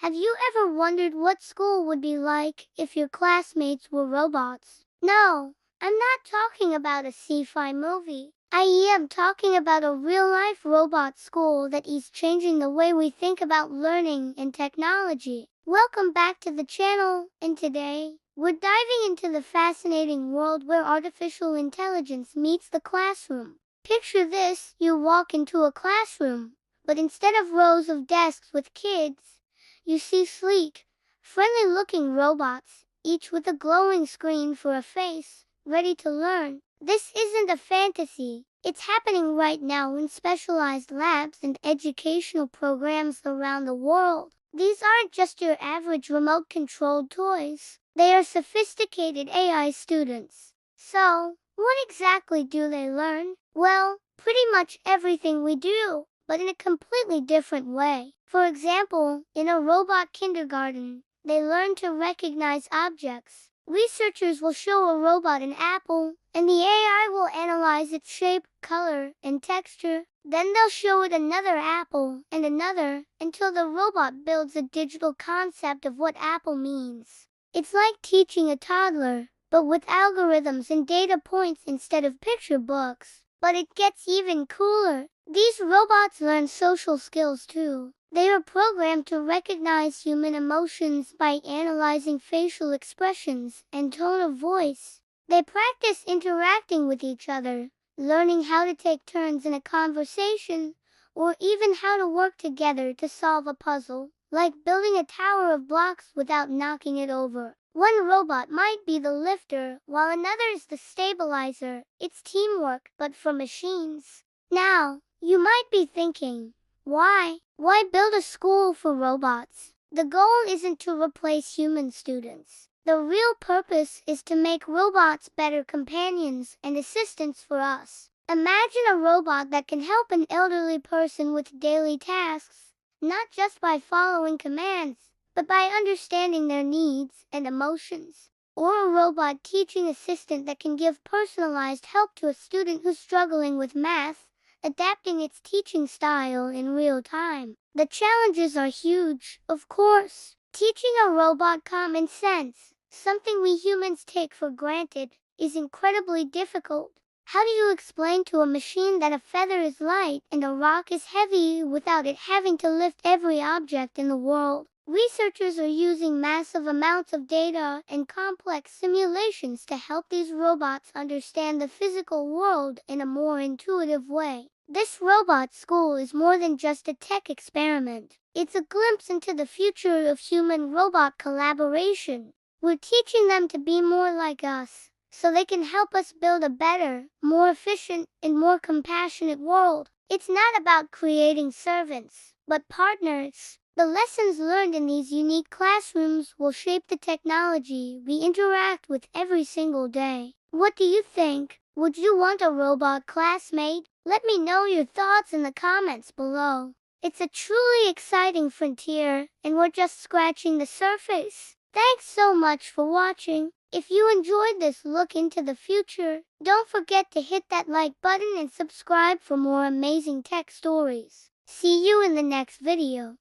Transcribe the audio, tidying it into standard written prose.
Have you ever wondered what school would be like if your classmates were robots? No, I'm not talking about a sci-fi movie. I am talking about a real-life robot school that is changing the way we think about learning and technology. Welcome back to the channel, and today, we're diving into the fascinating world where artificial intelligence meets the classroom. Picture this: you walk into a classroom, but instead of rows of desks with kids, you see sleek, friendly-looking robots, each with a glowing screen for a face, ready to learn. This isn't a fantasy. It's happening right now in specialized labs and educational programs around the world. These aren't just your average remote-controlled toys. They are sophisticated AI students. So, what exactly do they learn? Well, pretty much everything we do, but in a completely different way. For example, in a robot kindergarten, they learn to recognize objects. Researchers will show a robot an apple, and the AI will analyze its shape, color, and texture. Then they'll show it another apple, and another, until the robot builds a digital concept of what apple means. It's like teaching a toddler, but with algorithms and data points instead of picture books. But it gets even cooler. These robots learn social skills too. They are programmed to recognize human emotions by analyzing facial expressions and tone of voice. They practice interacting with each other, learning how to take turns in a conversation, or even how to work together to solve a puzzle, like building a tower of blocks without knocking it over. One robot might be the lifter, while another is the stabilizer. It's teamwork, but for machines. Now, you might be thinking, why? Why build a school for robots? The goal isn't to replace human students. The real purpose is to make robots better companions and assistants for us. Imagine a robot that can help an elderly person with daily tasks, not just by following commands, but by understanding their needs and emotions. Or a robot teaching assistant that can give personalized help to a student who's struggling with math, adapting its teaching style in real time. The challenges are huge, of course. Teaching a robot common sense, something we humans take for granted, is incredibly difficult. How do you explain to a machine that a feather is light and a rock is heavy without it having to lift every object in the world? Researchers are using massive amounts of data and complex simulations to help these robots understand the physical world in a more intuitive way. This robot school is more than just a tech experiment. It's a glimpse into the future of human-robot collaboration. We're teaching them to be more like us, so they can help us build a better, more efficient, and more compassionate world. It's not about creating servants, but partners. The lessons learned in these unique classrooms will shape the technology we interact with every single day. What do you think? Would you want a robot classmate? Let me know your thoughts in the comments below. It's a truly exciting frontier, and we're just scratching the surface. Thanks so much for watching. If you enjoyed this look into the future, don't forget to hit that like button and subscribe for more amazing tech stories. See you in the next video.